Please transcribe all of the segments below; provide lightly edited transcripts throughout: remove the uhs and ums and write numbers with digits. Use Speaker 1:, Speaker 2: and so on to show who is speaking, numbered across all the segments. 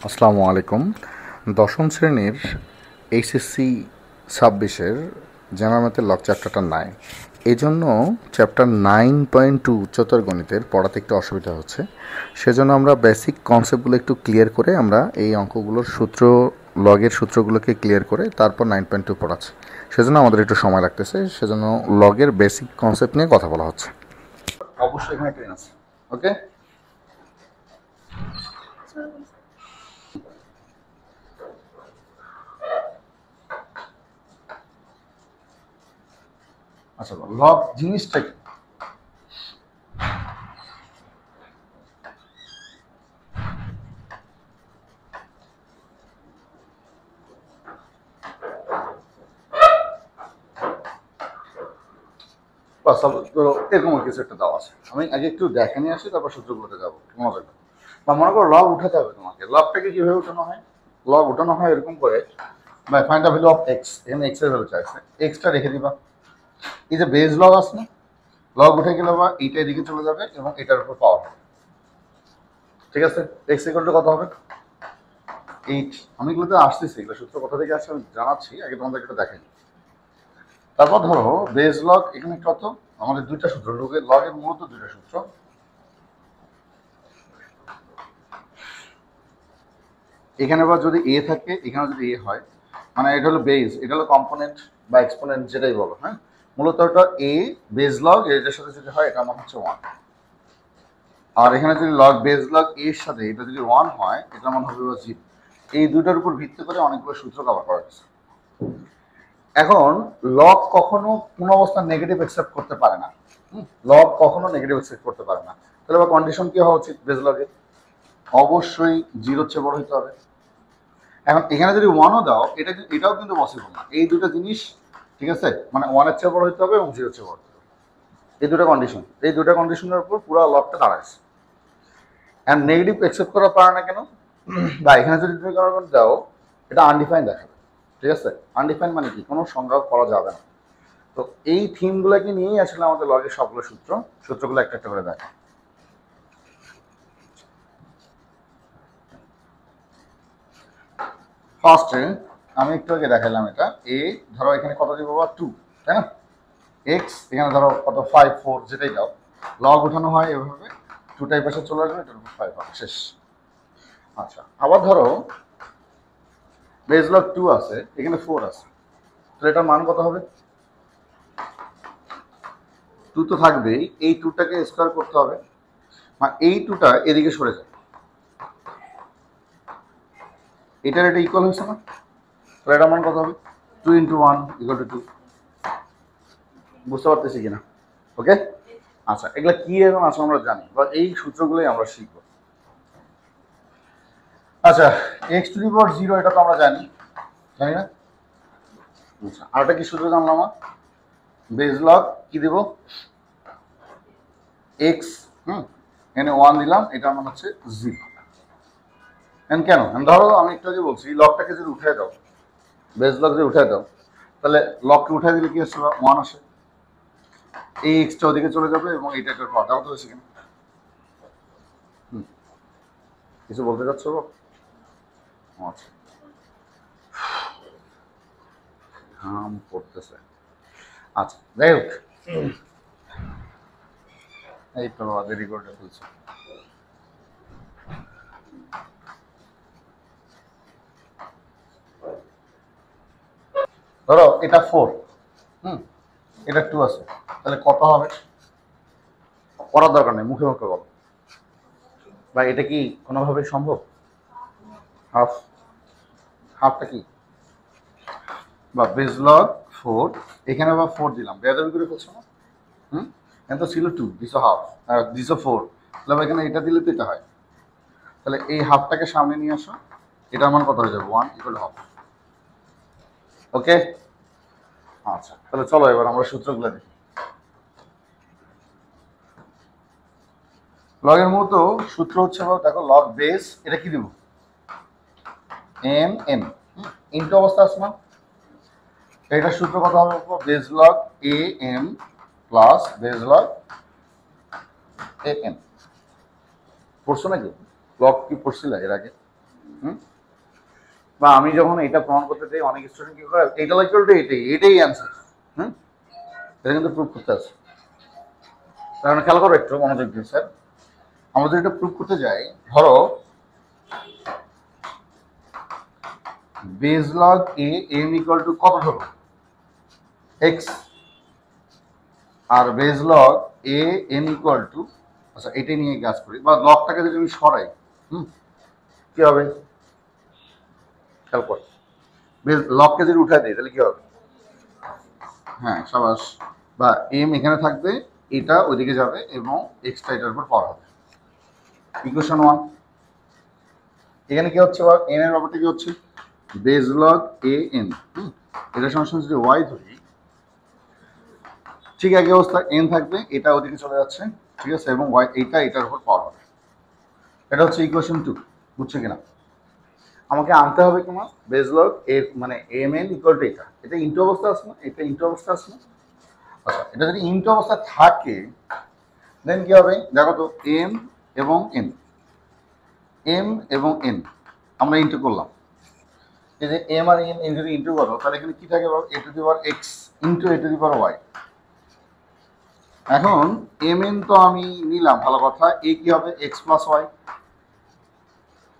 Speaker 1: আসসালামু আলাইকুম। দশম শ্রেণীর এইচএসসি 26-এর জেনারেল ম্যাথের লগ চ্যাপ্টারটা নাই, এই জন্য চ্যাপ্টার 9.2 উচ্চতর গণিতের পড়াতে একটু অসুবিধা হচ্ছে। সেজন্য আমরা বেসিক কনসেপ্টগুলো একটু ক্লিয়ার করে আমরা এই অঙ্কগুলোর লগের সূত্রগুলোকে ক্লিয়ার করে তারপর 9.2 পড়াচ্ছি। সেজন্য আমাদের একটু সময় লাগতেছে, সেজন্য লগের বেসিক কনসেপ্ট নিয়ে কথা বলা হচ্ছে। অবশ্যই এখানে ট্রেন আছে, ওকে। আচ্ছা, লগ জিনিসটা কি? এরকম কিছু একটা দেওয়া আছে, আমি আগে একটু দেখে নিয়ে আসি, তারপর সূত্রগুলোতে যাবো মজা করে। বা মনে করো লগ উঠাতে হবে তোমাকে। লগটাকে কিভাবে উঠানো হয়? লগ উঠানো হয় এরকম করে, by find the value of x. এখানে এক্স এর ভ্যালু চাইছে, এক্সটা রেখে দিবা। এই যে বেজ লগ আছে না, লগ উঠে গেলে বা এইটা এদিকে চলে যাবে এবং এটার উপর পাওয়ার হবে। ঠিক আছে, এক্স ইকুয়াল টু কত হবে? 8। আমি এগুলোতে আসতেছি, এগুলো সূত্র কোথা থেকে আসছে আমি জানাচ্ছি, আগে তোমাদেরকে একটু দেখাই। তারপর ধরো বেজ লগ এখানে কত, আমাদের দুইটা সূত্র, লগের মূলত দুইটা সূত্র। এখানে আবার যদি এ থাকে, এখানে যদি এ হয়, মানে এটা হলো বেজ, এটা হলো কম্পোনেন্ট বা এক্সপোনেন্ট যেটাই বলো, হ্যাঁ। মূলত এটা এ বেজ লগ এটার সাথে যদি হয়, এটা আমার হচ্ছে 1। আর এখানে যদি লগ বেজ লগ এর সাথে এটা যদি 1 হয়, এটা আমার হবে 0। এই দুইটার উপর ভিত্তি করে অনেকগুলো সূত্র কভার করা হয়েছে। এখন লগ কখনো কোন অবস্থায় নেগেটিভ অ্যাকসেপ্ট করতে পারে না। লগ কখনো নেগেটিভ অ্যাকসেপ্ট করতে পারে না। তাহলে আবার কন্ডিশন কি হওয়া উচিত বেজ লগের? অবশ্যই 0-র চেয়ে বড় হতে হবে। এখন এখানে যদি 1ও দাও, এটাও কিন্তু পসিবল না। এই দুটো জিনিস, ঠিক আছে, মানে 1-এর চেয়ে বড় হতে হবে এবং 0-র চেয়ে বড় হতে হবে। এই দুটো কন্ডিশন, এই দুটো কন্ডিশনের উপর পুরো লগটা দাঁড়াচ্ছে। অ্যান্ড নেগেটিভ অ্যাকসেপ্ট করা পারে না কেন? বা এখানে যদি তুমি কারণ দাও, এটা আনডিফাইন দেখাবে। ঠিক আছে, আনডিফাইন মানে কি, কোনো সংজ্ঞা করা যাবে না। তো এই থিমগুলোকে নিয়েই আসলে আমাদের লগের সবগুলো সূত্রগুলো একটা একটা করে দেখা। ফার্স্টে আমি একটু আগে দেখালাম, এটা এ ধরো এখানে কত দিব, 2, তাই না? এক্স এখানে ধরো কত, 5, 4 যেটাই দাও, লগ উঠানো হয় এভাবে, 2টাই পাশে চলে আসবে, এটার উপর 5 হবে, শেষ। আচ্ছা, আবার ধরো বেজ লগ 2 আছে, এখানে 4 আছে, তো এটার মান কত হবে? 2 তো থাকবেই, এই 2টাকে স্কোয়ার করতে হবে, মানে এই 2টা এদিকে সরে যাবে, এটার এটা ইকুয়াল হয়েছে না? তাহলে এটার মান কত হবে? 2 × 1 = 2। বুঝতে পারতেছি কিনা? ওকে। আচ্ছা, এগুলা কি এবং আসলে আমরা জানি, বা এই সূত্রগুলোই আমরা শিখবো। আচ্ছা, x⁴ এটা তো আমরা জানি, জানি না? আচ্ছা, আরেকটা কি সূত্র জানলাম আমার? বেজ লগ কি দিব? x, এখানে 1 দিলাম, এটা আমার হচ্ছে 0। কেন? ধরো আমি একটু আগে বলছি, লগটাকে যদি উঠে দাও, বেজ লগ যদি উঠে দাও, তাহলে লগকে উঠে দিলে কি আসছে? 1 আসে। এই এক্সটা ওদিকে চলে যাবে এবং এইটা একটা পাওয়া যাবে। হয়েছে কিনা? কিছু বলতে চাচ্ছ? আচ্ছা, ঘাম পড়তেছে। আচ্ছা, যাই হোক, এই তো দেরি করে ফেলছে। ধরো এটা 4, এটা 2 আছে, তাহলে কত হবে? করার দরকার নেই, মুখে মুখে বলো। বা এটা কি কোনোভাবে সম্ভব? হাফ। হাফটা কি? বা বেজ লগ 4, এখানে আবার 4 দিলাম, বেয়াদবি করে ফেলছো না? এখানে তো ছিল 2, দিছো হাফ, আর দিছো 4, তাহলে এখানে এটা দিলে তো এটা হয়। তাহলে এই হাফটাকে সামনে নিয়ে আসো, এটার মান কত হয়ে যাবে? 1 = হাফ। ওকে। আচ্ছা, তাহলে চলো এবার আমরা সূত্রগুলো দেখি। লগের মতো সূত্র হচ্ছে, দেখো লগ বেস, এটা কি দিব? এম ইনটু অবস্থা আছে না? এটার সূত্র কত হবে? Base log a m plus base log a m. পড়ছো নাকি? লগ কি পড়ছিল এর আগে? হুম, বা আমি যখন এটা প্রমাণ করতে চাই অনেক স্টুডেন্ট কি করে এটা ইকুয়াল টু এটাই অ্যান্সার। হুম, এটা কিন্তু প্রুফ করতে আছে। কারণ খেয়াল করো একটু মনোযোগ দিন স্যার, আমরা যদি এটা প্রুফ করতে যাই, ধরো base log a m equal to কত ধরো এক্স, আর base log a n equal to, আচ্ছা এটাই নিয়ে কাজ করি, বা লগটাকে যদি আমি সরাই, হুম, কি হবে খেয়াল কর, বেজ লগকে যদি উঠাই দিই তাহলে কি হবে, হ্যাঁ সাবাস, বা এম এখানে থাকবে, এটা ওইদিকে যাবে এবং এক্সটা এটার উপর পাওয়ার হবে। ইকুয়েশন 1 এখানে কি হচ্ছে, বা এন এর ব্যাপারটা কি হচ্ছে, বেজ লগ এ এন, এটা সমান যদি ওয়াই ধরি, ঠিক একই অবস্থা এন থাকবে, এটা ওদিকে চলে যাচ্ছে, ঠিক আছে, এবং ওয়াই এইটা এটার উপর পাওয়ার হবে। এটা হচ্ছে ইকুয়েশন 2, বুঝছো কিনা? আমাকে আনতে হবে তোমার বেজ লগ এ মানে এম এন ইকুয়াল টু এটা, এটা ইন্টু অবস্থা আছে না, এটা ইন্টু অবস্থা আছে না, আচ্ছা এটা যদি ইন্টু অবস্থা থাকে দেন কি হবে দেখো তো, এম এবং এন, এম এবং এন আমরা ইন্টু করলাম, এই যে এম আর এন যদি ইন্টু করো তাহলে এখানে কি থাকে a to the power x into a to the power y. এখন এম এন তো আমি নিলাম, ভালো কথা, এ কি হবে এক্স প্লাস ওয়াই।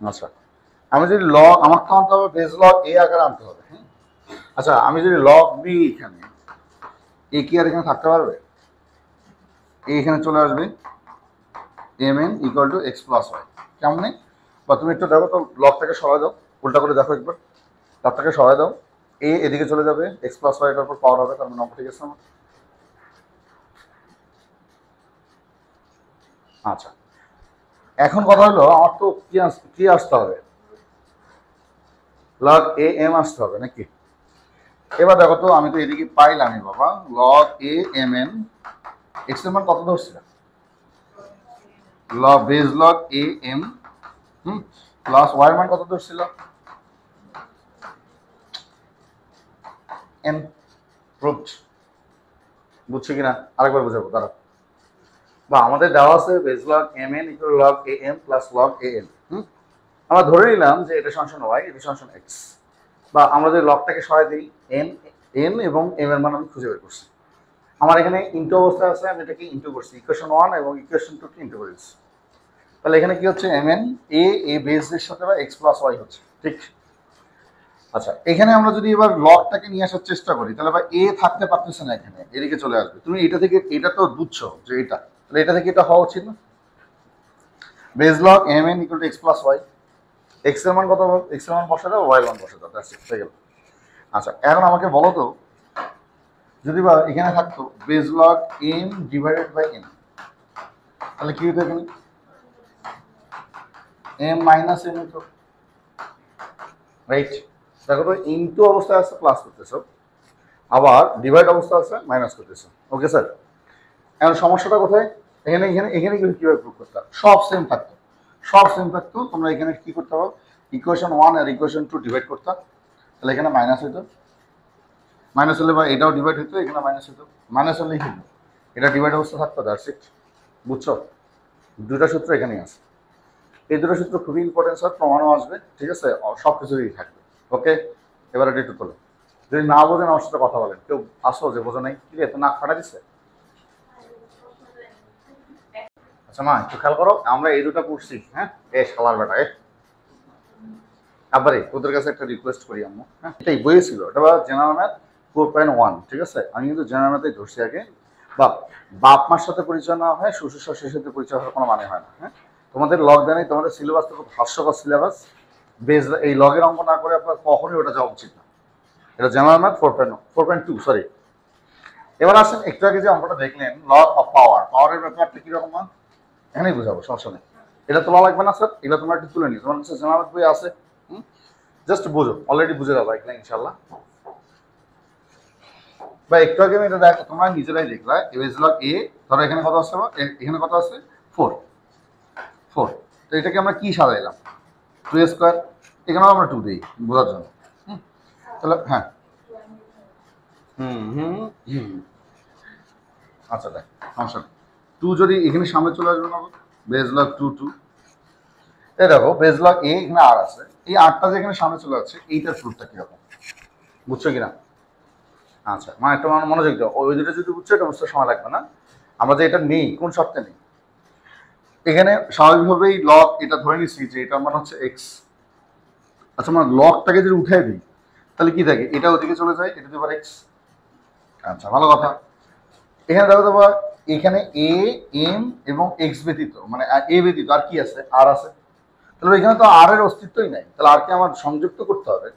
Speaker 1: আচ্ছা আমি যদি লগ, আমার তো আনতে হবে বেজ লগ এ আকারে আনতে হবে, হ্যাঁ, আচ্ছা আমি যদি লগ বি এখানে, এ কি আর এখানে থাকতে পারবে, এ এখানে চলে আসবে, m n equal to x plus y, কেমনে, বা তুমি একটু দেখো তো লগটাকে সরাই দাও, উল্টা করে দেখো একবার, লগটাকে সরাই দাও, এ এদিকে চলে যাবে, এক্স প্লাস ওয়াই এটার উপর পাওয়ার হবে, তার মানে নম্বর ঠিক আছে আমার। আচ্ছা এখন কথা হলো আমার তো কি আসতে হবে, লগ এ এম আসতে হবে নাকি। এবার দেখো তো আমি তো এদিকে পাইলামই বাবা, log a m n, x এর মান কত ধরছিলাম, log base log a m, plus y এর মান কত ধরছিল এন, প্রুভড, বুঝছো কিনা আরেকবার বুঝাবো তারা, বা আমাদের দেওয়া আছে base log m n equal log a m plus log a n, আমরা ধরে নিলাম যে এটা ফাংশন ওয়াই, এটা ফাংশন এক্স, বা আমরা যদি লগটাকে সরাই দিই এন, এন এবং এম এর মান আমি খুঁজে বের করছি, আমার এখানে ইন্টু অবস্থা আছে, আমি এটাকে ইন্টু করছি, ইকুয়েশন 1 এবং ইকুয়েশন 2 কে ইন্টু করেছি, তাহলে এখানে কি হচ্ছে এম এন এ বেসের সাথে বা এক্স প্লাস ওয়াই হচ্ছে, ঠিক। আচ্ছা এখানে আমরা যদি এবার লগটাকে নিয়ে আসার চেষ্টা করি তাহলে বা এ থাকতে পারতেছে না, এখানে এদিকে চলে আসবে, তুমি এটা থেকে এটা তো বুঝছো যে এটা, তাহলে এটা থেকে এটা হওয়া উচিত না, base log m n equal to x plus y, x এর মান কত হবে, এক্স এর মান বসে দাও, ওয়াই এর মান বসে দাও, দ্যাটস ইট, হয়ে গেল। আচ্ছা এখন আমাকে বলো তো, যদি বা এখানে থাকতো base log m divided by n, তাহলে কি হতো এখানে, এম মাইনাস এন হতো, রাইট। দেখো তো ইনটু অবস্থায় আছে প্লাস করতেছো, আবার ডিভাইড অবস্থা আছে মাইনাস করতেছো, ওকে স্যার। এখন সমস্যাটা কোথায়, এখানে এখানে এখানে কিন্তু কীভাবে প্রুভ করতে, সব সেম থাকতো, সব সেম থাকতো, তোমরা এখানে কি করতে পারো, ইকুয়েশন 1 আর ইকুয়েশন 2 ডিভাইড করতাম, তাহলে এখানে মাইনাস হইতো, মাইনাস হলে বা এটাও ডিভাইড হইতো, এখানে মাইনাস হইতো, মাইনাস হলেই হইতো, এটা ডিভাইড অবস্থা থাকতো, দ্যাটস ইট, বুঝছো, দুটা সূত্র এখানেই আছে, এই দুটো সূত্র খুবই ইম্পর্টেন্ট স্যার, প্রমাণও আসবে, ঠিক আছে, সব কিছুই থাকবে, ওকে। এবার এটা একটু তোলো, যদি না বোঝেন আমার সাথে কথা বলেন, কেউ আসো যে বোঝো নাই, ঠিক আছে, নাক ফাটা দিচ্ছে। আচ্ছা মা একটু খেয়াল করো, আমরা এই দুটো পড়ছি, হ্যাঁ, এ শালার বেটা এ, আবারে ওদের কাছে একটা রিকোয়েস্ট করি আম্মু, হ্যাঁ, এটাই বই ছিল, এটা জেনারেল ম্যাথ 4.1, ঠিক আছে, আমি কিন্তু জেনারেল ম্যাথেই ধরছি আগে, বা বাপ মার সাথে পরিচয় না হয় শ্বশুর শাশুড়ির সাথে পরিচয় হওয়ার কোনো মানে হয় না, হ্যাঁ, তোমাদের লগ জানি, তোমাদের সিলেবাস তো খুব হাস্যকর সিলেবাস, বেজ এই লগের অঙ্ক না করে আপনার কখনোই ওটা যাওয়া উচিত না, এটা জেনারেল ম্যাথ 4.2 সরি। এবার আসেন একটু আগে যে অঙ্কটা দেখলেন ল অফ পাওয়ার, পাওয়ারের ব্যাপারটা কিরকম, এখানেই বুঝাবো, সমস্যা নেই, এটা তোলা লাগবে না স্যার, এগুলো তোমরা একটু তুলে নিও, তোমার কাছে জেনারেল বই আছে, জাস্ট বুঝো, অলরেডি বুঝে যাবো একলা ইনশাল্লাহ। বা একটু আগে আমি এটা দেখো, তোমরা নিজেরাই দেখলা এজ লগ এ, ধরো এখানে কত আছে, এখানে কত আছে 4, তো এটাকে আমরা কি সাজাইলাম 2 স্কোয়ার, এখানেও আমরা 2 দিই বোঝার জন্য, তাহলে হ্যাঁ, হুম হুম হুম, আচ্ছা দেখ সমস্যা নেই, 2 যদি এখানে সামনে চলে আসবে না, বেজ লগ 2 2, এই দেখো বেজ লগ এ এখানে আর আছে, এই আরটা যে এখানে সামনে চলে যাচ্ছে এইটার প্রুফটা কিরকম, বুঝছো কিনা? আচ্ছা মানে একটা মনোযোগ দাও, ওই দুটো যদি বুঝছো এটা বুঝতে সময় লাগবে না। আমরা যে এটা নেই কোন শর্তে নেই, এখানে স্বাভাবিকভাবেই লগ এটা ধরে নিচ্ছি যে এটা মানে হচ্ছে এক্স। আচ্ছা মানে লগটাকে যদি উঠাই দিই তাহলে কি থাকে, এটা ওদিকে চলে যায়, এটা দেবার এক্স। আচ্ছা ভালো কথা। এখানে দেখো দেবা এখানে এ এম এবং এক্স ব্যতীত মানে এ ব্যতীত আর কি আছে, আর আছে। তাহলে এখানে তো আর এর অস্তিত্বই নাই, তাহলে আর কে আমার সংযুক্ত করতে হবে।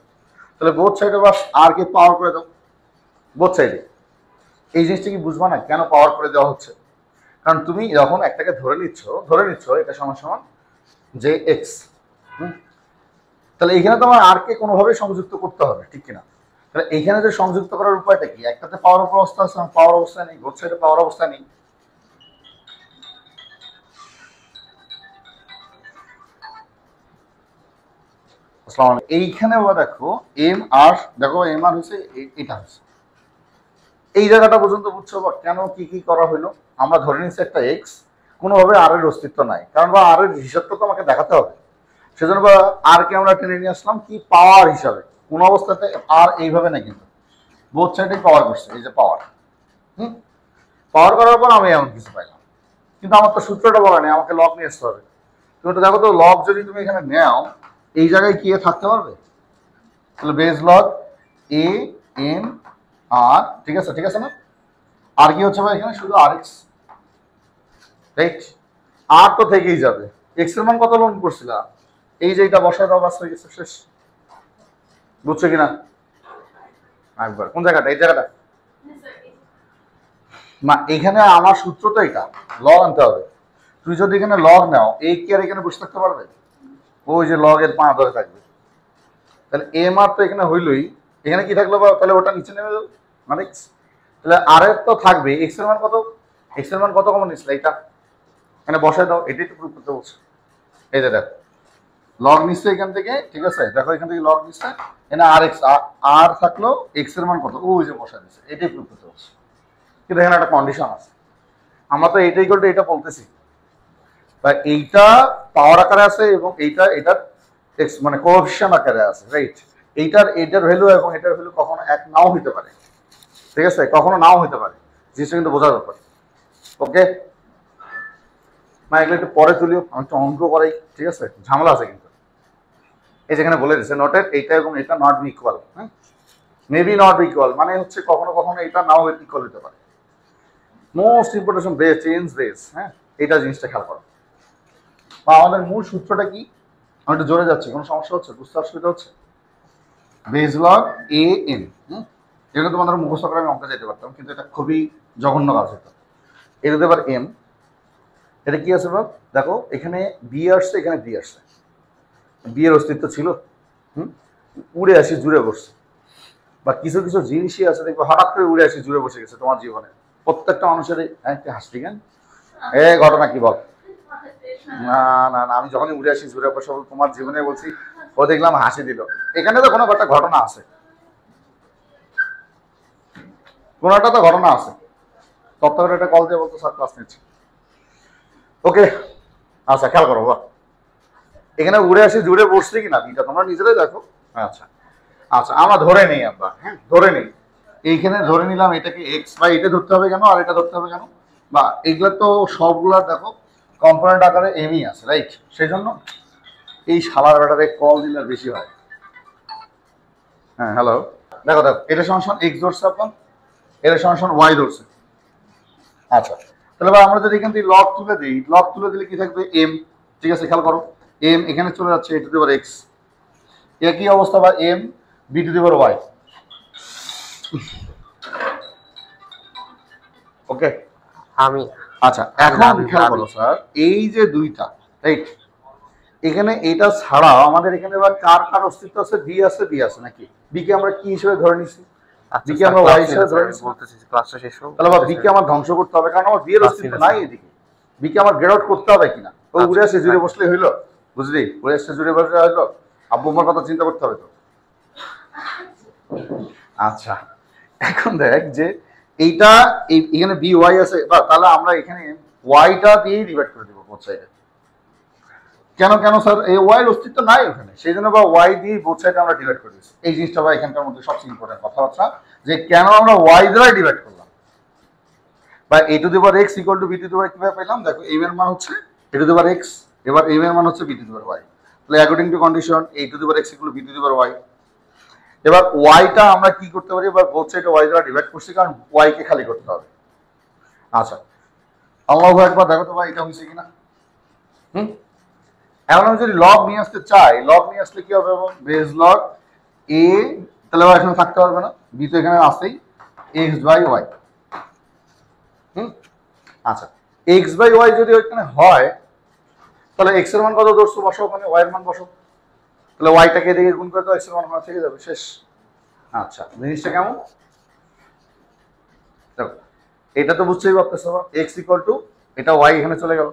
Speaker 1: তাহলে বোথ সাইডে বাস আর কে পাওয়ার করে দাও, বোথ সাইডে। এই জিনিসটা কি বুঝবা না কেন পাওয়ার করে দেওয়া হচ্ছে? কারণ তুমি যখন একটাকে ধরে নিচ্ছ এটা সমান সমান যে এক্স, তাহলে এখানে তোমার আর কে কোনোভাবে সংযুক্ত করতে হবে, ঠিক কিনা? তাহলে এখানে যে সংযুক্ত করার উপায়টা কি, একটাতে পাওয়ার অবস্থা আছে, পাওয়ার অবস্থা নেই, বোথ সাইডে পাওয়ার অবস্থা নেই। এইখানে দেখো এম আর, দেখো এম আর হচ্ছে এটা হচ্ছে এই জায়গাটা পর্যন্ত, বুঝছো বা কেন কি কি করা হলো? আমরা ধরে নিচ্ছি একটা এক্স, কোনোভাবে আর এর অস্তিত্ব নাই, কারণ বা আর এর হিসাবটা তো আমাকে দেখাতে হবে। সেজন্য বা আর কে আমরা টেনে নিয়ে আসলাম কি পাওয়ার হিসাবে, কোন অবস্থাতে আর এইভাবে না, কিন্তু বোথ সাইডে পাওয়ার করছে, এই যে পাওয়ার। পাওয়ার করার পর আমি এমন কিছু পাইলাম, কিন্তু আমার তো সূত্রটা বলা নেই, আমাকে লগ নিয়ে আসতে হবে। তুমি তো দেখো তো লগ যদি তুমি এখানে নেও এই জায়গায় কি থাকতে পারবে? তাহলে বেজ লগ এ এন আর, ঠিক আছে না? আর কি হচ্ছে ভাই এখানে শুধু আর এক্স, রাইট? আর তো থেকেই যাবে, এক্স এর মান কত লোন করছিলাম, এই যে এটা বসায় দাও, বাস হয়ে গেছে, শেষ। বুঝছো কিনা? একবার কোন জায়গাটা, এই জায়গাটা না, এখানে আমার সূত্র তো এটা, লগ আনতে হবে। তুই যদি এখানে লগ নাও এই কি আর এখানে বসে থাকতে পারবে? ওই যে লগ এর পা ধরে থাকবে। তাহলে এম আর তো এখানে হইলই, এখানে কি থাকলো বা, তাহলে ওটা নিচে নেমে যাবে মানে এক্স। তাহলে আর এর তো থাকবে, এক্স এর মান কত, এক্স এর মান কত কমন নিচ্ছিল এইটা, এখানে বসায় দাও, এটাই তো প্রুফ করতে বলছে। এই যে দেখো লগ নিচ্ছে এখান থেকে, ঠিক আছে, দেখো এখান থেকে লগ নিচ্ছে, এখানে আর এক্স, আর থাকলো এক্স এর মান কত, ওই যে বসায় দিচ্ছে, এটাই প্রুফ করতে বলছে। কিন্তু এখানে একটা কন্ডিশন আছে, আমরা তো এইটাই করতে এটা বলতেছি, বা এইটা পাওয়ার আকারে আছে এবং এটার এক্স মানে কোএফিশিয়েন্ট আকারে আছে, রাইট? এটার ভ্যালু এবং এটার ভ্যালু কখনো এক নাও হতে পারে, ঠিক আছে, কখনো নাও হতে পারে, জিনিসটা কিন্তু বোঝার ব্যাপার। ওকে না, এগুলো একটু পরে তুলিও, আমি একটু অঙ্ক করাই, ঠিক আছে, ঝামেলা আছে কিন্তু। এই যেখানে বলে দিচ্ছে নটের এইটা এবং এটা নট বি ইকুয়াল, হ্যাঁ, মেবি নট ইকুয়াল মানে হচ্ছে কখনো কখনো এটা নাও ইকুয়াল হতে পারে। Most important base, change base, হ্যাঁ, এটা জিনিসটা খেয়াল করো। বা আমাদের মূল সূত্রটা কি, আমি একটু জোরে যাচ্ছি, কোনো সমস্যা হচ্ছে, বুঝতে অসুবিধা হচ্ছে? বেজ লগ এ এন, এটা তোমাদের মুখস্থ করে আমি অঙ্কে যেতে পারতাম, কিন্তু এটা খুবই জঘন্য কাজ হতো। এটা এবার এম, এটা কি আছে বাব, দেখো এখানে বি আসছে, এখানে বি আসছে, বি এর অস্তিত্ব ছিল, উড়ে আসি জুড়ে বসছে। বা কিছু কিছু জিনিসই আছে দেখবো হঠাৎ করে উড়ে আসি জুড়ে বসে গেছে তোমার জীবনে, প্রত্যেকটা মানুষের। কি হাসলি কেন, এ ঘটনা কি বল? না না না, আমি যখনই উড়ে আসি জুড়ে বসে তোমার জীবনে বলছি, ও দেখলাম হাসি দিল, এখানে তো কোনো একটা ঘটনা আছে, কোনো একটা তো ঘটনা আছে। তত্ত্ব করে একটা কল দিয়ে বলতো স্যার ক্লাস নিচ্ছি। ওকে আচ্ছা খেয়াল করো, বাহ এখানে উড়ে আসি জুড়ে বসছে কিনা বিটা তোমরা নিজেরাই দেখো। আচ্ছা আচ্ছা আমরা ধরে নেই, আমরা হ্যাঁ ধরে নেই, এইখানে ধরে নিলাম এটাকে এক্স, বা এটা ধরতে হবে কেন আর এটা ধরতে হবে কেন, বা এগুলো তো সবগুলা দেখো কম্পোনেন্ট আকারে এমই আছে, রাইট? সেই জন্য এই শালার ব্যাটারে কল দিলে বেশি হয়। হ্যাঁ হ্যালো, দেখো দেখো এটা সমান এক্স ধরছে আপনার, এটা সমান ওয়াই ধরছে। আচ্ছা তাহলে ভাই আমরা যদি এখান থেকে লগ তুলে দিই, লগ তুলে দিলে কি থাকবে এম, ঠিক আছে খেয়াল করো, এম এখানে চলে যাচ্ছে এ টু দি পাওয়ার এক্স, একই অবস্থা বা m b to the power y. Okay
Speaker 2: আমি
Speaker 1: আচ্ছা এখন খেয়াল করো স্যার, এই যে দুইটা, রাইট, এখানে এটা ছাড়াও আমাদের এখানে এবার কার কার অস্তিত্ব আছে, বি আছে, বি আছে নাকি? বি কে আমরা কি হিসেবে ধরে নিছি, বি কে আমরা ওয়াই হিসেবে ধরে নিছি,
Speaker 2: বলতেছি ক্লাসটা শেষ হোক,
Speaker 1: তাহলে বা বি কে আমার ধ্বংস করতে হবে, কারণ আমার বি এর অস্তিত্ব নাই এদিকে, বি কে আমার গেট আউট করতে হবে কিনা। ও উড়ে আসে জুড়ে বসলে হইলো, বুঝলি, উড়ে আসে জুড়ে বসলে হইলো, আব্বু আমার কথা চিন্তা করতে হবে তো। আচ্ছা এখন দেখ যে এইটা এখানে বি ওয়াই আছে, বা তাহলে আমরা এখানে ওয়াইটা দিয়েই ডিভাইড করে দেবো বোথ সাইডে, কেন কেন স্যার এই ওয়াই এর অস্তিত্ব নাই ওখানে, সেই জন্য বা ওয়াই দিয়ে বোথ সাইডে আমরা ডিভাইড করে দিচ্ছি। এই জিনিসটা বা এখানকার মধ্যে সবচেয়ে ইম্পর্টেন্ট কথাবার্তা, যে কেন আমরা ওয়াই দ্বারা ডিভাইড করলাম। বা a to the power x equal to b to the power কিভাবে পেলাম, দেখো m এর মান হচ্ছে a to the power x, এবার m এর মান হচ্ছে b to the power y, তাহলে according to condition a to the power x equal to b to the power y। এবার y টা আমরা কি করতে পারি, এবার বোথ সাইডে y দ্বারা ডিভাইড করছি, কারণ y কে খালি করতে হবে। আচ্ছা আল্লাহু আকবার, দেখো তো ভাই এটা হয়েছে কিনা। এখন আমি যদি লগ নিয়ে আসতে চাই, লগ নিয়ে আসলে কি হবে, এবং বেস লগ a, তাহলে এখানে থাকতে পারবে না, b তো এখানে আসেই, x বাই y। আচ্ছা x বাই y যদি ওইখানে হয়, তাহলে x এর মান কত ধরছো বসো, ওখানে y এর মান বসো, তাহলে y টাকে এদিকে গুণ করে তো x এর মান ওখানে থেকে যাবে, শেষ। আচ্ছা জিনিসটা কেমন দেখো, এটা তো বুঝতেই পারতেছো, x ইকুয়াল টু এটা y এখানে চলে গেল,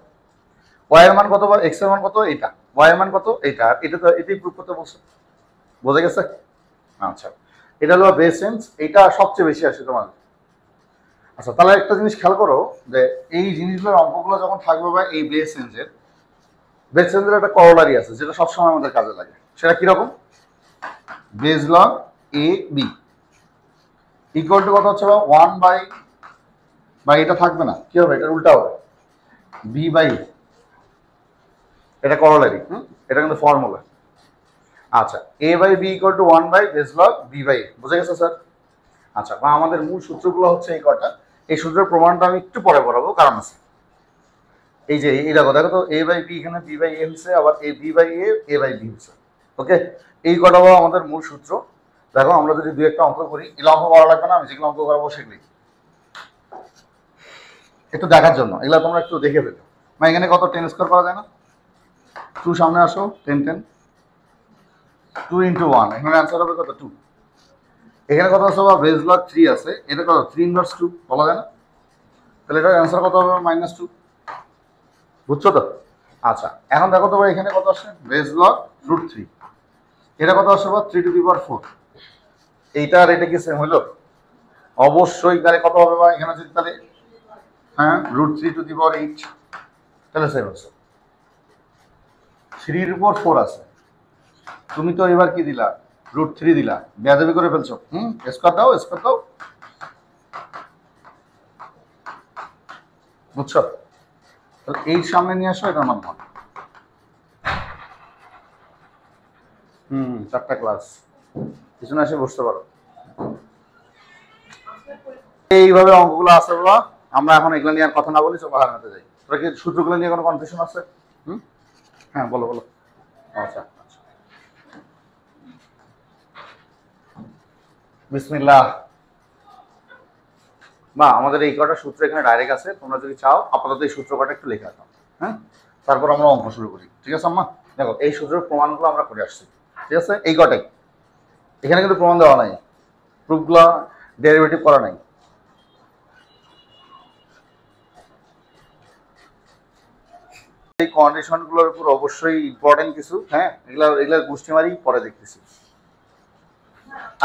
Speaker 1: y এর মান কত বা x এর মান কত, এটা y এর মান কত, এটা আর এটা তো এটাই প্রুফ করতে বলছো, বোঝা গেছে। আচ্ছা এটা হলো বেস সেন্স, এটা সবচেয়ে বেশি আসে তোমার। আচ্ছা তাহলে একটা জিনিস খেয়াল করো, যে এই জিনিসগুলোর অঙ্কগুলো যখন থাকবে বা এই বেস সেন্সের একটা করোলারি আছে, যেটা সবসময় আমাদের কাজে লাগে, সেটা কিরকম, base log a b equal to কত হচ্ছে, 1 বাই এটা থাকবে না, কি হবে, এটা উল্টা হবে, বি বাই, এটা করোলারি, এটা কিন্তু ফর্মুলা। আচ্ছা a by b equal to 1 by base log b by a, বুঝে গেছে স্যার। আচ্ছা বা আমাদের মূল সূত্রগুলো হচ্ছে এই কটা, এই সূত্রের প্রমাণটা আমি একটু পরে পড়াবো, কারণ আছে এই যে এই দেখো, দেখো তো এ বাই বি এখানে বি বাই এ হচ্ছে, আবার a b by a by b হচ্ছে, ওকে। এই কটা আমাদের মূল সূত্র। দেখো আমরা যদি দুই একটা অঙ্ক করি, এগুলো অঙ্ক করা লাগবে না, আমি যেগুলো অঙ্ক করাবো সেগুলি একটু দেখার জন্য, এগুলো তোমরা একটু দেখে ফেলো। মানে এখানে কত 10 স্কোয়ার করা যায় না, 2 সামনে আসো, 10 10, 2 ইন্টু 1, এখানে অ্যান্সার হবে কত 2। এখানে কত আছে, বা বেস লগ 3 আছে, এটা কত 3 ইনভার্স 2 বলা যায় না, তাহলে এটার অ্যান্সার কত হবে, -2, বুঝছো তো। আচ্ছা এখন দেখো তো ভাই এখানে কত আসে, বেস লগ √3, এটা কত আসে, বা 3 টু দি পাওয়ার 4, এইটা আর এটা কি সেম হলো, অবশ্যই। তাহলে কত হবে, বা এখানে যদি তাহলে হ্যাঁ √3 টু দি পাওয়ার 8, তাহলে সেম আছে, 3 এর উপর 4 আছে, তুমি তো এবার কি দিলা, √3 দিলা, বেয়াদবি করে ফেলছো, স্কোয়ার দাও, স্কোয়ার দাও, বুঝছো। তাহলে 8 সামনে নিয়ে আসো, এটার মান 1। চারটা ক্লাস, পিছনে এসে বসতে পারো। এইভাবে অঙ্কগুলো আছে বাবা, আমরা এখন এগুলো নিয়ে আর কথা না বলি, চলো হারাতে যাই। তোরা কি সূত্রগুলো নিয়ে কোনো কনফিউশন আছে? হ্যাঁ বলো বলো। আচ্ছা বিসমিল্লাহ। বা আমাদের এই কটা সূত্র এখানে ডাইরেক্ট আছে, তোমরা যদি চাও আপাতত এই সূত্র কটা একটু লিখে রাখো, হ্যাঁ, তারপর আমরা অঙ্ক শুরু করি, ঠিক আছে আম্মা। দেখো এই সূত্রের প্রমাণগুলো আমরা করে আসছি, ঠিক আছে, এই কটাই, এখানে কিন্তু প্রমাণ দেওয়া নাই, প্রুফগুলো ডেরিভেটিভ করা নাই। এই কন্ডিশনগুলোর উপর অবশ্যই ইম্পর্টেন্ট কিছু, হ্যাঁ, এগুলার গোষ্ঠী মারি পরে দেখতেছি,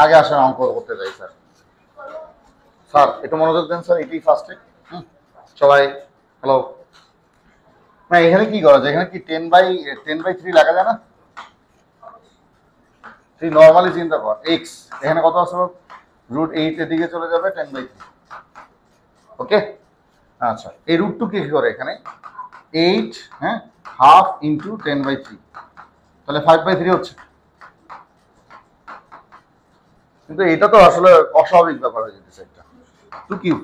Speaker 1: আগে আসেন অঙ্ক করতে যাই। স্যার স্যার একটু মনোযোগ দেন স্যার, এটাই ফার্স্টে, সবাই হ্যালো। না এখানে কি করা যায়, এখানে কি 10/3 লেখা যায় না, তুই নর্মালি চিন্তা কর, এক্স এখানে কত আছে, √8 এদিকে চলে যাবে 10/3, ওকে। আচ্ছা এই √2 কি করে এখানে 8, হ্যাঁ, হাফ ইন্টু 10/3, তাহলে 5/3 হচ্ছে। কিন্তু এটা তো আসলে অস্বাভাবিক ব্যাপার হয়ে যেতেছে, একটা 2 কিউব,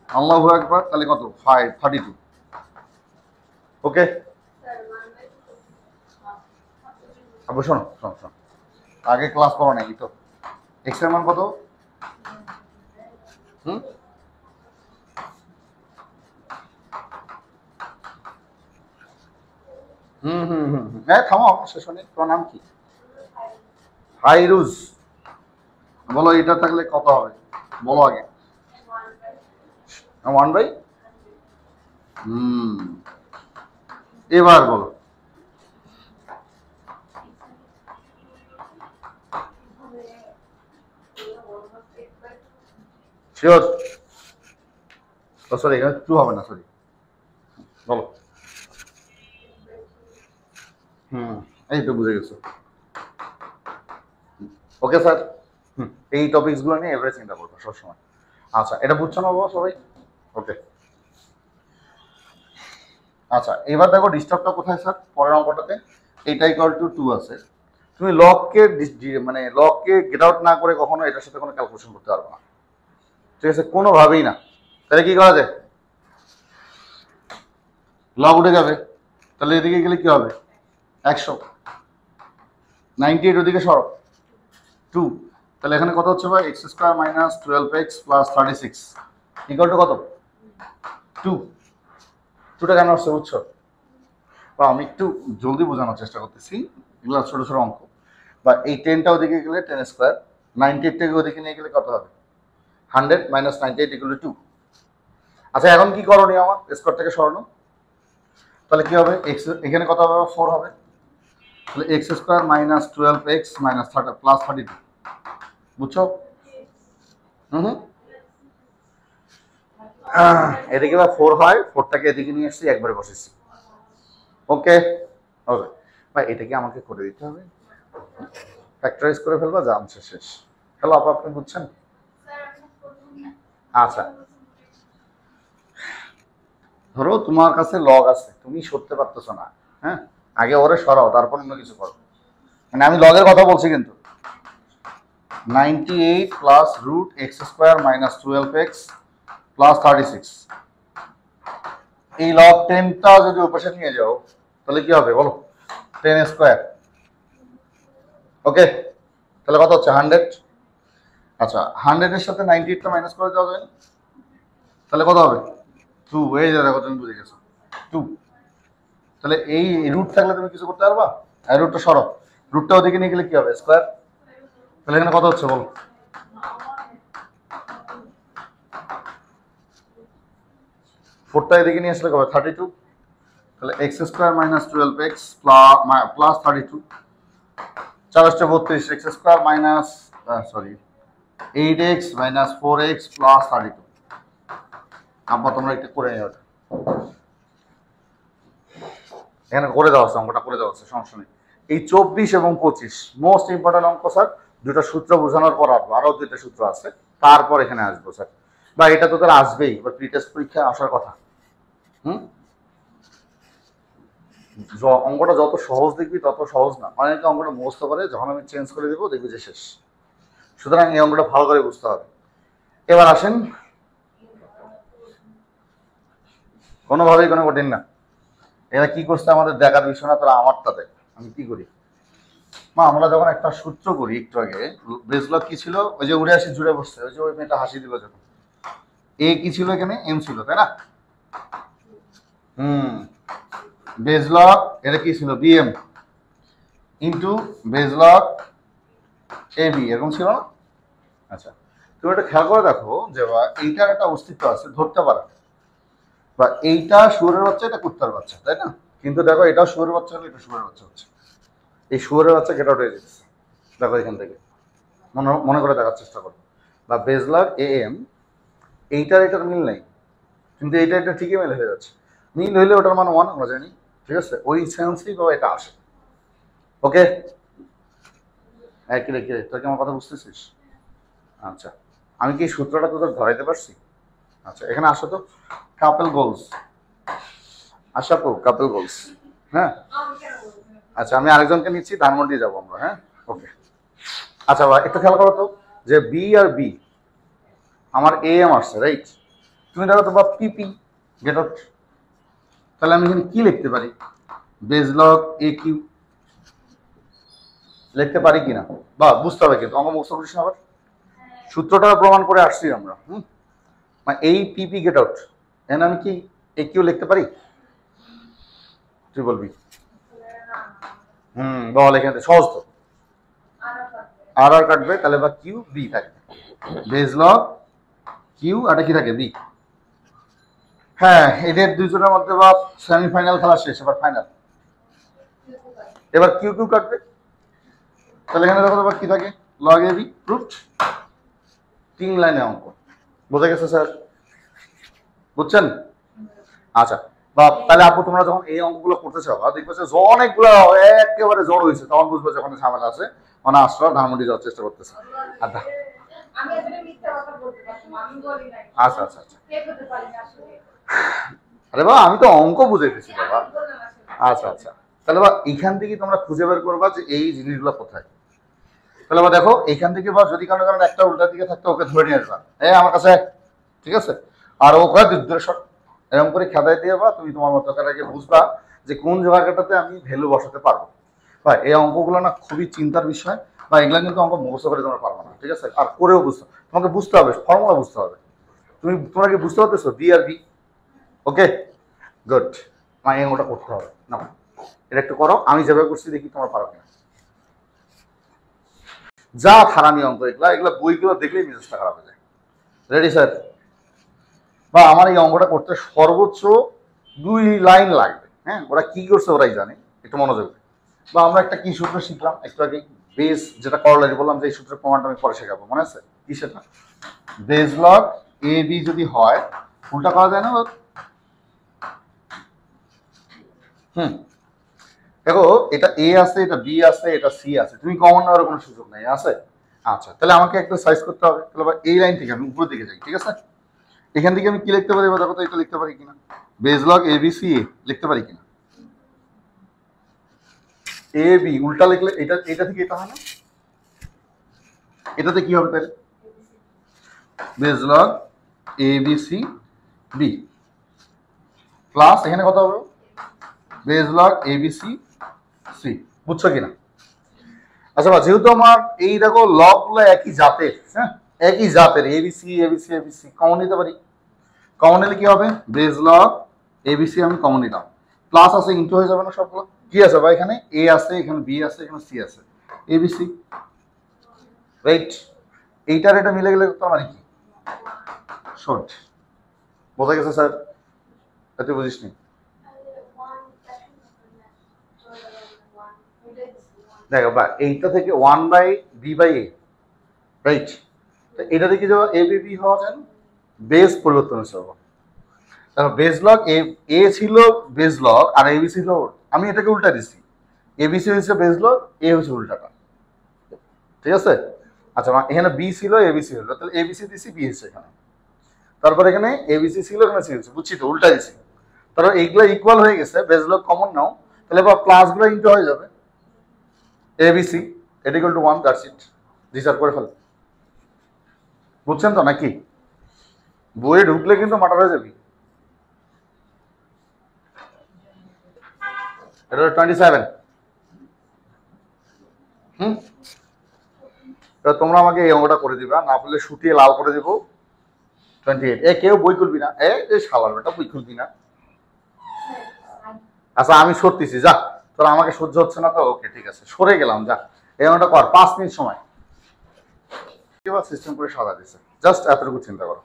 Speaker 1: আল্লাহু আকবার, তাহলে কত 32, ওকে। আবার শোনো শোনো শোনো, আগে ক্লাস করো নাকি তো, এক্স এর মান কত, হ্যাঁ থামো, শেষ হয়নি, তোমার নাম কি, হাইরুজ, বলো এটা থাকলে কত হবে, বলো আগে। 1/, এবার বলো, শিওর, সরি এখানে 2 হবে না, সরি, বলো এই তো বুঝে গেছো। Okay sir. এই টপিকসগুলো নিয়ে এভাবে চিন্তা করবো সবসময়। আচ্ছা, এটা বুঝছো না বাবা সবাই? ওকে। আচ্ছা, এবার দেখো ডিস্টার্বটা কোথায় স্যার? পরের অঙ্কটাতে এইটা ইকুয়াল টু 2 আছে। তুমি লগকে মানে লগকে গেট আউট না করে কখনো এটার সাথে কোনো ক্যালকুলেশন করতে পারবে না, ঠিক আছে? কোনোভাবেই না। তাহলে কি করা যায়? লগ উঠে যাবে, তাহলে এদিকে গেলে কি হবে? 100। 98 ওদিকে সরো 2। তাহলে এখানে কত হচ্ছে ভাই? X square minus 12x plus 36 equal to কত? 2। 2টা কেন আসছে বুঝছো? বা আমি একটু জলদি বোঝানোর চেষ্টা করতেছি, এগুলো ছোট ছোট অঙ্ক। বা এই 10টা ওদিকে গেলে 10 স্কোয়ার, 98টাকে ওদিকে নিয়ে গেলে কত হবে? 100 মাইনাস 98 ইকুয়াল টু 2। আচ্ছা, এখন কি করণীয় আমার? স্কোয়ার থেকে সরানো। তাহলে কি হবে? এক্স এখানে কত হবে? 4 হবে। তাহলে x square minus 12x minus 30 plus 32, বুঝছো? এদিকে বা 4 হয়, 4টাকে এদিকে নিয়ে এসেছি, একবারে বসেছি। ওকে ওকে ভাই, এটা কি আমাকে করে দিতে হবে? ফ্যাক্টরাইজ করে ফেলবা, যা আনসার শেষ। হ্যালো আপা, আপনি বুঝছেন? আচ্ছা, ধরো তোমার কাছে লগ আছে, তুমি সরতে পারতেছো না, হ্যাঁ? আগে ওরে সরাও, তারপর অন্য কিছু করো। মানে আমি লগের কথা বলছি কিন্তু। 98 plus root x square minus 12x plus 36। এই লগ 10টা যদি ওপাশে নিয়ে যাও তাহলে কি হবে বলো? 10 স্কোয়ার। ওকে, তাহলে কত হচ্ছে? 100। আচ্ছা, 100-এর সাথে 98টা মাইনাস করে দেওয়া যায় না? তাহলে কত হবে? 2। এই যে দেখো, তুমি বুঝে গেছো 2। তাহলে এই রুট থাকলে তুমি কিছু করতে পারবা? আর রুটটা সরো, রুটটা ওদিকে নিয়ে গেলে কি হবে? স্কোয়ার। তাহলে এখানে কত হচ্ছে বলো? 4টা এদিকে নিয়ে আসলে কবে? 32। তাহলে x square minus 12x plus 32, 4-32, x square minus sorry 8x minus 4x plus 32। আব্বা তোমরা একটু করে নিও, এখানে করে দেওয়া আছে, অঙ্কটা করে দেওয়া আছে, সমস্যা নেই। এই 24 এবং 25 মোস্ট ইম্পর্টেন্ট অঙ্ক স্যার। দুটো সূত্র বোঝানোর পর আসবো, আরো দুটো সূত্র আছে, তারপর এখানে আসবো স্যার। বা এটা তো তারা আসবেই, এবার প্রি টেস্ট পরীক্ষায় আসার কথা। অঙ্কটা যত সহজ দেখবি তত সহজ না, অনেকে অঙ্কটা মুখস্থ করে, যখন আমি চেঞ্জ করে দেবো দেখবি যে শেষ। সুতরাং এই অঙ্কটা ভালো করে বুঝতে হবে। এবার আসেন, কোনোভাবেই কোনো কঠিন না। এরা কি করছে আমাদের দেখার বিষয় না, তারা আমারটা দেখ আমি কি করি। মা, আমরা যখন একটা সূত্র করি একটু আগে, বেস লগ কি ছিল? ওই যে উড়ে আসি জুড়ে বসছে, ওই যে ওই মেয়েটা হাসি দিল যখন, এ কি ছিল এখানে? এম ছিল, তাই না? বেস লগ এটা কি ছিল? BM into base log a B, এরকম ছিল না? আচ্ছা, তুমি এটা খেয়াল করে দেখো যে এইটার একটা অস্তিত্ব আছে, ধরতে পারো। বা এইটা শুয়োরের বাচ্চা, এটা কুত্তার বাচ্চা, তাই না? কিন্তু দেখো, এটাও শুয়োরের বাচ্চা হলো, এটা শুয়োরের বাচ্চা হচ্ছে। এই শুয়োরের বাচ্চা গেট আউট হয়ে যেতেছে, দেখো এখান থেকে। মনে মনে করে দেখার চেষ্টা করো। বা বেস লগ এ এম, এইটার এটার মিল নেই, কিন্তু এইটা এটা ঠিকই মিল হয়ে যাচ্ছে। মিল হইলে ওটার মানে 1 আমরা জানি, ঠিক আছে? ওই সেন্সই তো এটা আসে। ওকে, একই রেখে তোর কি আমার কথা বুঝতেছিস? আচ্ছা, আমি কি সূত্রটা তোদের ধরাইতে পারছি? আচ্ছা, এখানে আসো তো। কাপল গোলস, আশা তো কাপল গোলস। হ্যাঁ, আচ্ছা, আমি আরেকজনকে নিচ্ছি, ধানমন্ডি যাবো আমরা, হ্যাঁ? ওকে। আচ্ছা ভাই, একটু খেয়াল করো তো যে বি আর বি, আমার এ এম আসছে, রাইট? তুমি দেখো তো বা পিপি গেট আউট। তাহলে আমি এখানে কি লিখতে পারি? বেজ লগ এ কিউ লিখতে পারি কিনা? বা বুঝতে হবে, কিন্তু আমার মুখস্থ করিস না আবার, সূত্রটা প্রমাণ করে আসছি আমরা। মানে এই পিপি গেট আউট, এখানে আমি কি এ কিউ লিখতে পারি? তুই বলবি। বল, এখানে সহজ তো, আর আর কাটবে, তাহলে বা কিউ বি থাকবে, বেজ লগ কিউ আর কি থাকে? বি। হ্যাঁ, এদের দুজনের মধ্যে বা সেমিফাইনাল খেলা শেষ, এবার ফাইনাল। এবার কিউ কিউ কাটবে, তাহলে এখানে দেখো তো কি থাকে? Log a B, proofed. 3 লাইনে অঙ্ক, বোঝা গেছে স্যার? বুঝছেন? আচ্ছা, বা তাহলে আপু তোমরা যখন এই অঙ্কগুলো করতে চাও দেখবে যে অনেকগুলো একেবারে জড় হয়েছে, তখন বুঝবে যখন ঝামেলা আছে মানে আসলে ধানমন্ডি যাওয়ার চেষ্টা করতেছে। আচ্ছা আচ্ছা আচ্ছা আচ্ছা আরে বাবা আমি তো অঙ্ক বুঝাইতেছি বাবা। আচ্ছা আচ্ছা তাহলে বা এখান থেকে তোমরা খুঁজে বের করবা যে এই জিনিসগুলো কোথায়। তাহলে বা দেখো এখান থেকে বা যদি কারণ কারণ একটা উল্টা দিকে থাকতো ওকে ধরে নিয়ে আসবা, আমার কাছে ঠিক আছে, আর ও কয় দূরে সর, এরকম করে খেদাই দিয়ে বা তুমি তোমার মতো করে বুঝবা যে কোন জায়গাটাতে আমি ভ্যালু বসাতে পারবো। বা এই অঙ্কগুলো না খুবই চিন্তার বিষয়, বা এগুলা কিন্তু অঙ্ক মুখস্থ করে তোমরা পারবো না, ঠিক আছে, আর করেও বুঝতে তোমাকে বুঝতে হবে, ফর্মুলা বুঝতে হবে। তোমরা কি বুঝতে পারতেছো বি আর বি? ওকে গুড, আমার এই অঙ্কটা করতে হবে না, এটা একটু করো, আমি যেভাবে করছি দেখি তোমার পারো কিনা। যা খারামি অঙ্ক এগুলা, এগুলা বইগুলো দেখলেই মেজাজটা খারাপ হয়ে যায়। Ready sir? বা আমার এই অঙ্কটা করতে সর্বোচ্চ 2 লাইন লাগবে। হ্যাঁ, ওরা কি করছে ওরাই জানে, একটু মনোযোগ। বা আমরা একটা কি সূত্র শিখলাম একটু আগে, বেস, যেটা করলাম বললাম যে এই সূত্রের প্রমাণটা আমি পরে শেখাবো, মনে আছে কি সেটা? বেস লগ এ বি যদি হয় উল্টা করা যায় না? দেখো এটা এ আছে, এটা বি আছে, এটা সি আছে, তুমি কমন নেওয়ার কোনো সুযোগ নেই, আছে? আচ্ছা তাহলে আমাকে একটা সাইজ করতে হবে, তাহলে এই লাইন থেকে আমি উপরের দিকে যাই, ঠিক আছে? এখান থেকে আমি কি লিখতে পারি বা দেখো তো এটা লিখতে পারি কিনা, base log a b C এ লিখতে পারি কিনা? এ বি উল্টা লিখলে এটা এটা থেকে এটা হয় না, এটাতে কি হবে তাহলে? Base log a b C B plus এখানে কত হবে? Base log a b C C. বুঝছো কিনা? আচ্ছা যেহেতু আমার এই দেখো লগ গুলো একই জাতের, হ্যাঁ একই জাতের, এবিসি এবিসি এবিসি কমন নিতে পারি। কমন নিলে কি হবে? বেস লগ এবিসি আমি কমন নিলাম, প্লাস আছে ইন্টু হয়ে যাবে না সবগুলো? কি আছে ভাই এখানে? এ আছে, এখানে বি আছে, এখানে সি আছে, এবিসি, রাইট? এইটার এটা মিলে গেলে তো মানে কি শর্ট, বোঝা গেছে স্যার? তুই বুঝিস নি? দেখো বা এইটা থেকে 1/b/a, রাইট? এটা থেকে যাওয়া এ বি বি হওয়া যায় না, বেস পরিবর্তন হচ্ছে। দেখো বেস লগ এ ছিল বেস লগ আর এবিসি ছিল, আমি এটাকে উল্টা দিচ্ছি, এবিসি হয়েছে বেস লগ, এ হচ্ছে উল্টাটা, ঠিক আছে? আচ্ছা এখানে বি ছিল এবিসি হলো, তাহলে এবিসি দিছি বি হচ্ছে এখানে, তারপর এখানে এবিসি ছিল এখানে সি হচ্ছে, বুঝছি তো? উল্টা দিছি, তারপর এইগুলো ইকুয়াল হয়ে গেছে, বেস লগ কমন নাও, তাহলে বা প্লাস গুলো ইন্টু হয়ে যাবে, এবিসি এটা ইকুয়াল টু 1, দ্যাটস ইট, ডিসার করে ফেল। বুঝছেন তো নাকি? বইয়ে ঢুকলে কিন্তু মাটার হয়ে যাবি। এটা 27। তোমরা আমাকে এই অঙ্কটা করে দিবা, না বললে শুটিয়ে লাল করে দেবো। 28। কেউ বই খুলবি না, শালার বেটা বই খুলবি না। আচ্ছা আমি সরতেছি, যা, তোরা আমাকে সহ্য হচ্ছে না তো, ওকে ঠিক আছে সরে গেলাম, যা এই অঙ্কটা কর, 5 মিনিট সময়। সিস্টেম করে সাজা দিচ্ছে, জাস্ট এতটুকু চিন্তা করো।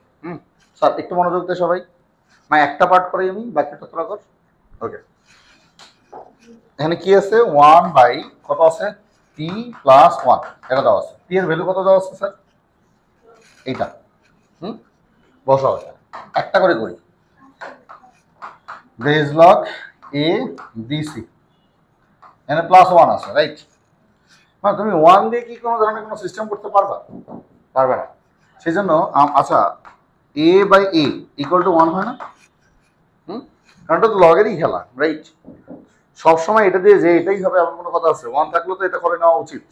Speaker 1: স্যার একটু মনোযোগ দে সবাই, একটা পার্ট করি আমি, বাকিটা তোরা কর। ওকে, এখানে কি আছে? 1 বাই কত আছে? পি প্লাস 1 এটা দেওয়া আছে। পি এর ভ্যালু কত দেওয়া আছে স্যার? এইটা। বসাও, একটা করে করি। Base log a b C, এখানে প্লাস 1 আছে, রাইট? মানে তুমি 1 দিয়ে কি কোনো ধরনের কোনো সিস্টেম করতে পারবা? পারবে না। সেই জন্য আচ্ছা a by A equal to 1 হয় না? কারণ এটা তো লগেরই খেলা, রাইট? সবসময় এটা দিয়ে যে এটাই হবে এমন কোনো কথা আছে? 1 থাকলে তো এটা করে নেওয়া উচিত,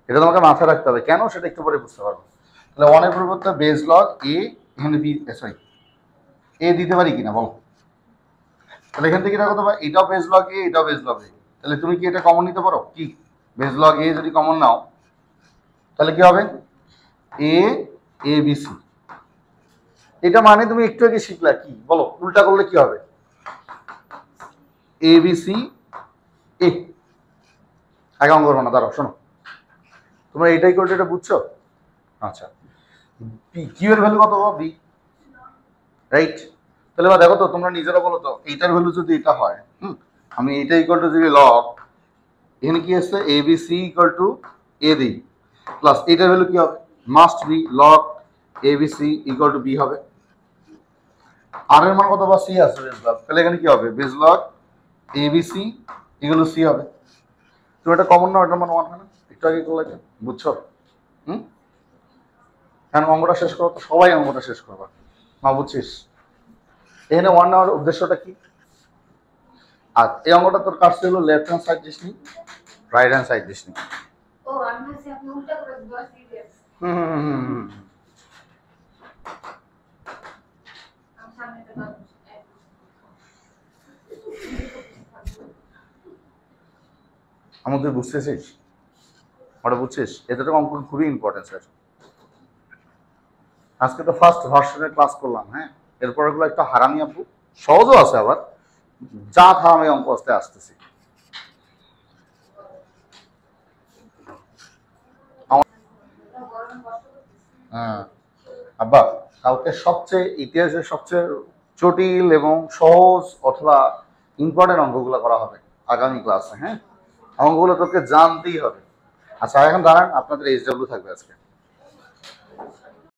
Speaker 1: এটা তোমাকে মাথায় রাখতে হবে। কেন সেটা একটু পরে বুঝতে পারবো। তাহলে 1 এর পরিবর্তে বেস লগ এ, এখানে বি, সরি এ দিতে পারি কিনা বলো? তাহলে এখান থেকে দেখো তো ভাই, এটাও বেস লগ এ, এটাও বেস লগ এ, তাহলে তুমি কি এটা কমন নিতে পারো? কি বেস লগ এ যদি কমন নাও তাহলে কি হবে? এ এ বি সি। এটা মানে তুমি একটু আগে শিখলা, কি বলো? উল্টা করলে কি হবে? এ বি সি এ। আগে অঙ্ক করবো না, দাঁড়াও শোনো, তোমরা এটাই করলে এটা বুঝছো? আচ্ছা কিউ এর ভ্যালু কত? B, right? তাহলে এবার দেখো তো তোমরা নিজেরা বলো তো, এইটার ভ্যালু যদি এটা হয়, আমি এইটা ইকুয়াল টু যদি লগ, এখানে কি আসছে? A b c equal to a দিই, প্লাস এইটার ভ্যালু কি হবে? Must be log a b c equal to b হবে। আর এর মান কত বা সি আছে বেস লগ, তাহলে এখানে কি হবে base log a b C এগুলো সি হবে। তুমি এটা কমন না, এটার মান 1 হয় না, একটু আগে করলে, বুঝছো? হুম, এখন অঙ্কটা শেষ করো তো, সবাই অঙ্কটা শেষ করবা। না বুঝছিস? এখানে 1 নেওয়ার উদ্দেশ্যটা কি? আর এই অঙ্কটা তোর কাছে হলো লেফট হ্যান্ড সাইড দিসনি, রাইট হ্যান্ড সাইড দিসনি।
Speaker 3: ও আমি ভাবছি আপনি উল্টা করে দেওয়া সিরিয়াস।
Speaker 1: হুম হুম হুম হুম হুম।
Speaker 3: আমি সামনেটা দাও।
Speaker 1: আমাদের বুঝতেছিস, ওটা বুঝছিস? এতটা অঙ্ক খুবই ইম্পর্টেন্ট স্যার। আজকে তো ফার্স্ট ভার্সনের ক্লাস করলাম, হ্যাঁ, এরপর এগুলো একটা হারামি আপু, সহজও আছে আবার, যা খা আমি অঙ্ক আসতে আসতেছি।
Speaker 3: গরমে কষ্ট করতেছি।
Speaker 1: হ্যাঁ আব্বা, কালকে সবচেয়ে ইতিহাসের সবচেয়ে জটিল এবং সহজ অথবা ইম্পর্টেন্ট অঙ্কগুলো করা হবে আগামী ক্লাসে, হ্যাঁ, অঙ্কগুলো তোকে জানতেই হবে। আচ্ছা এখন দাঁড়ান, আপনাদের এইচডব্লিউ থাকবে আজকে।